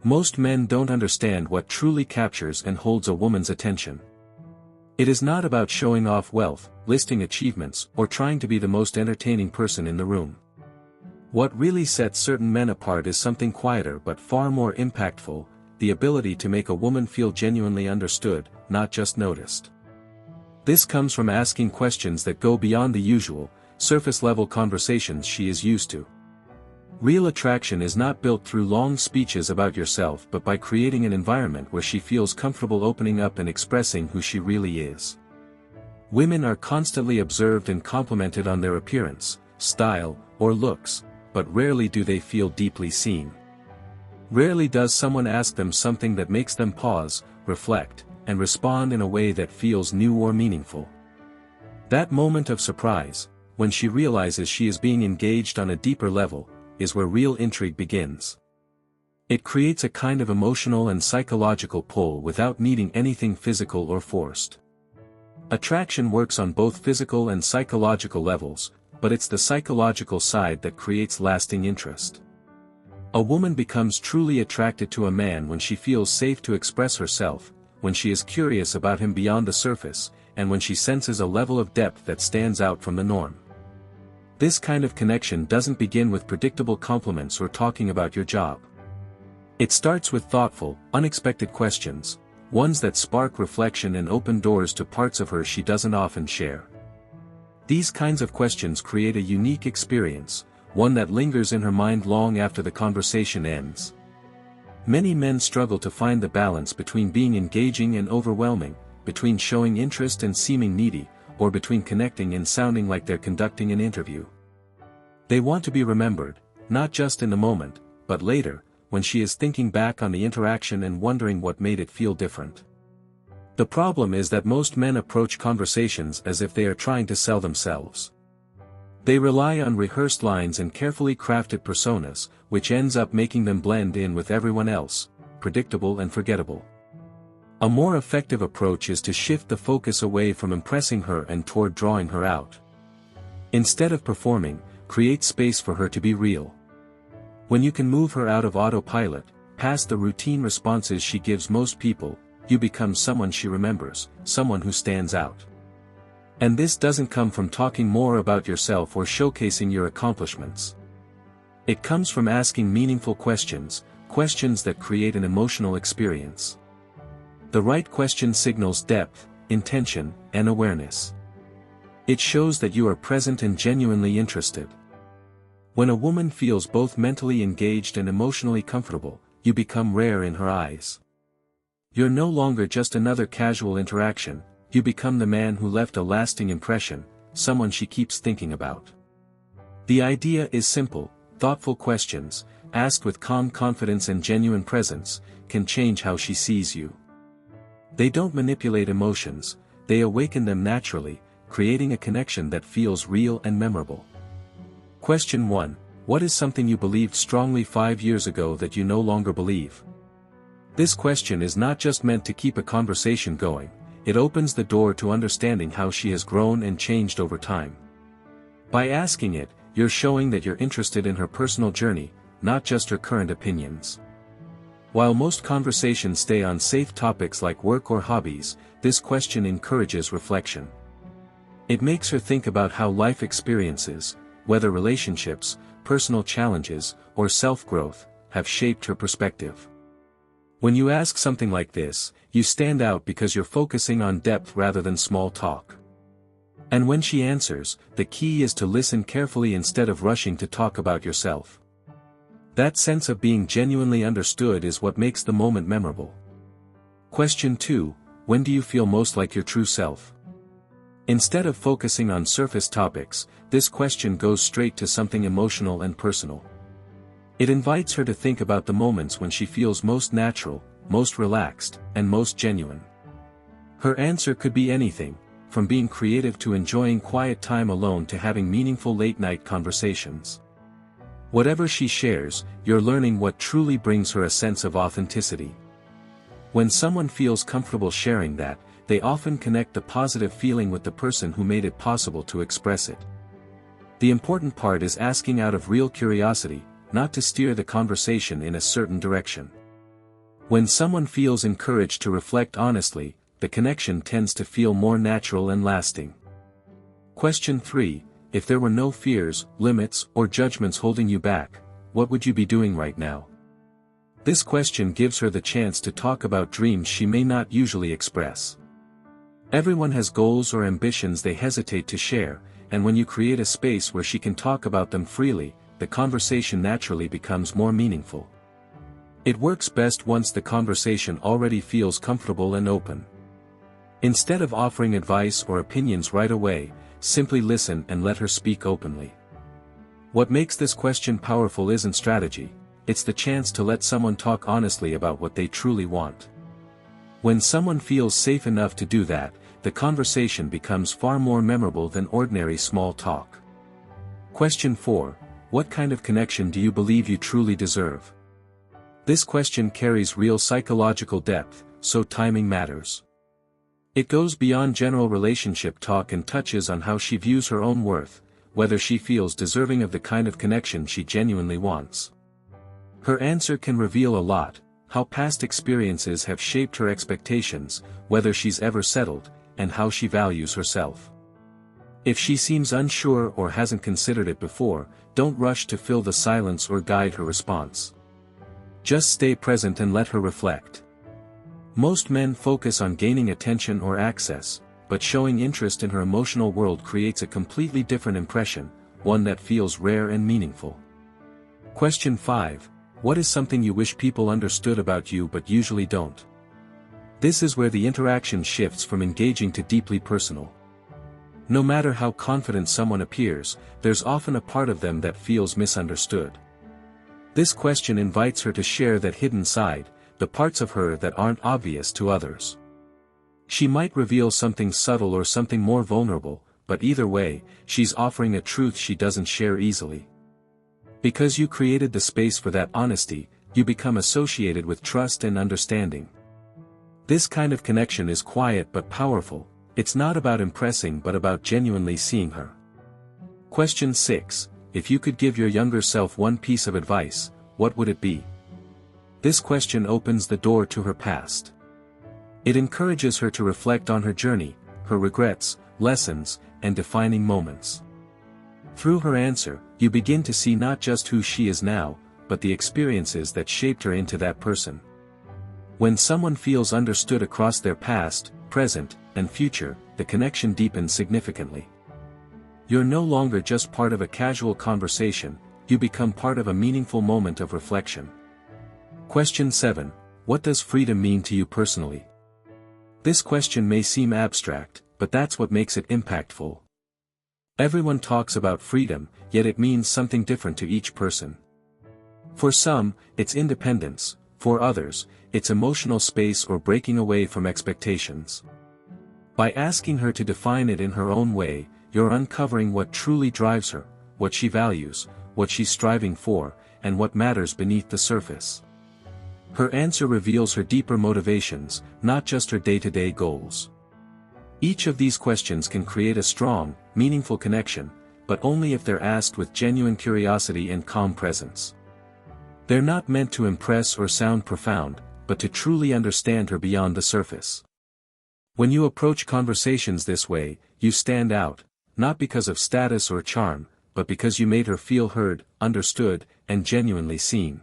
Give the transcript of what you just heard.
Most men don't understand what truly captures and holds a woman's attention. It is not about showing off wealth, listing achievements, or trying to be the most entertaining person in the room. What really sets certain men apart is something quieter but far more impactful: the ability to make a woman feel genuinely understood, not just noticed. This comes from asking questions that go beyond the usual, surface-level conversations she is used to. Real attraction is not built through long speeches about yourself but by creating an environment where she feels comfortable opening up and expressing who she really is. Women are constantly observed and complimented on their appearance, style, or looks, but rarely do they feel deeply seen. Rarely does someone ask them something that makes them pause, reflect, and respond in a way that feels new or meaningful. That moment of surprise, when she realizes she is being engaged on a deeper level, is where real intrigue begins. It creates a kind of emotional and psychological pull without needing anything physical or forced. Attraction works on both physical and psychological levels, but it's the psychological side that creates lasting interest. A woman becomes truly attracted to a man when she feels safe to express herself, when she is curious about him beyond the surface, and when she senses a level of depth that stands out from the norm. This kind of connection doesn't begin with predictable compliments or talking about your job. It starts with thoughtful, unexpected questions, ones that spark reflection and open doors to parts of her she doesn't often share. These kinds of questions create a unique experience, one that lingers in her mind long after the conversation ends. Many men struggle to find the balance between being engaging and overwhelming, between showing interest and seeming needy, or between connecting and sounding like they're conducting an interview. They want to be remembered, not just in the moment, but later, when she is thinking back on the interaction and wondering what made it feel different. The problem is that most men approach conversations as if they are trying to sell themselves. They rely on rehearsed lines and carefully crafted personas, which ends up making them blend in with everyone else, predictable and forgettable. A more effective approach is to shift the focus away from impressing her and toward drawing her out. Instead of performing, create space for her to be real. When you can move her out of autopilot, past the routine responses she gives most people, you become someone she remembers, someone who stands out. And this doesn't come from talking more about yourself or showcasing your accomplishments. It comes from asking meaningful questions, questions that create an emotional experience. The right question signals depth, intention, and awareness. It shows that you are present and genuinely interested. When a woman feels both mentally engaged and emotionally comfortable, you become rare in her eyes. You're no longer just another casual interaction, you become the man who left a lasting impression, someone she keeps thinking about. The idea is simple: thoughtful questions, asked with calm confidence and genuine presence, can change how she sees you. They don't manipulate emotions, they awaken them naturally, creating a connection that feels real and memorable. Question 1. What is something you believed strongly 5 years ago that you no longer believe? This question is not just meant to keep a conversation going, it opens the door to understanding how she has grown and changed over time. By asking it, you're showing that you're interested in her personal journey, not just her current opinions. While most conversations stay on safe topics like work or hobbies, this question encourages reflection. It makes her think about how life experiences, whether relationships, personal challenges, or self-growth, have shaped her perspective. When you ask something like this, you stand out because you're focusing on depth rather than small talk. And when she answers, the key is to listen carefully instead of rushing to talk about yourself. That sense of being genuinely understood is what makes the moment memorable. Question 2. When do you feel most like your true self? Instead of focusing on surface topics, this question goes straight to something emotional and personal. It invites her to think about the moments when she feels most natural, most relaxed, and most genuine. Her answer could be anything, from being creative to enjoying quiet time alone to having meaningful late-night conversations. Whatever she shares, you're learning what truly brings her a sense of authenticity. When someone feels comfortable sharing that, they often connect the positive feeling with the person who made it possible to express it. The important part is asking out of real curiosity, not to steer the conversation in a certain direction. When someone feels encouraged to reflect honestly, the connection tends to feel more natural and lasting. Question 3. If there were no fears, limits, or judgments holding you back, what would you be doing right now? This question gives her the chance to talk about dreams she may not usually express. Everyone has goals or ambitions they hesitate to share, and when you create a space where she can talk about them freely, the conversation naturally becomes more meaningful. It works best once the conversation already feels comfortable and open. Instead of offering advice or opinions right away, simply listen and let her speak openly. What makes this question powerful isn't strategy, it's the chance to let someone talk honestly about what they truly want. When someone feels safe enough to do that, the conversation becomes far more memorable than ordinary small talk. Question 4. What kind of connection do you believe you truly deserve? This question carries real psychological depth, so timing matters. It goes beyond general relationship talk and touches on how she views her own worth, whether she feels deserving of the kind of connection she genuinely wants. Her answer can reveal a lot: how past experiences have shaped her expectations, whether she's ever settled, and how she values herself. If she seems unsure or hasn't considered it before, don't rush to fill the silence or guide her response. Just stay present and let her reflect. Most men focus on gaining attention or access, but showing interest in her emotional world creates a completely different impression, one that feels rare and meaningful. Question 5. What is something you wish people understood about you but usually don't? This is where the interaction shifts from engaging to deeply personal. No matter how confident someone appears, there's often a part of them that feels misunderstood. This question invites her to share that hidden side, the parts of her that aren't obvious to others. She might reveal something subtle or something more vulnerable, but either way, she's offering a truth she doesn't share easily. Because you created the space for that honesty, you become associated with trust and understanding. This kind of connection is quiet but powerful. It's not about impressing but about genuinely seeing her. Question 6. If you could give your younger self one piece of advice, what would it be? This question opens the door to her past. It encourages her to reflect on her journey, her regrets, lessons, and defining moments. Through her answer, you begin to see not just who she is now, but the experiences that shaped her into that person. When someone feels understood across their past, present, and future, the connection deepens significantly. You're no longer just part of a casual conversation, you become part of a meaningful moment of reflection. Question 7. What does freedom mean to you personally? This question may seem abstract, but that's what makes it impactful. Everyone talks about freedom, yet it means something different to each person. For some, it's independence; for others, it's emotional space or breaking away from expectations. By asking her to define it in her own way, you're uncovering what truly drives her, what she values, what she's striving for, and what matters beneath the surface. Her answer reveals her deeper motivations, not just her day-to-day goals. Each of these questions can create a strong, meaningful connection, but only if they're asked with genuine curiosity and calm presence. They're not meant to impress or sound profound, but to truly understand her beyond the surface. When you approach conversations this way, you stand out, not because of status or charm, but because you made her feel heard, understood, and genuinely seen.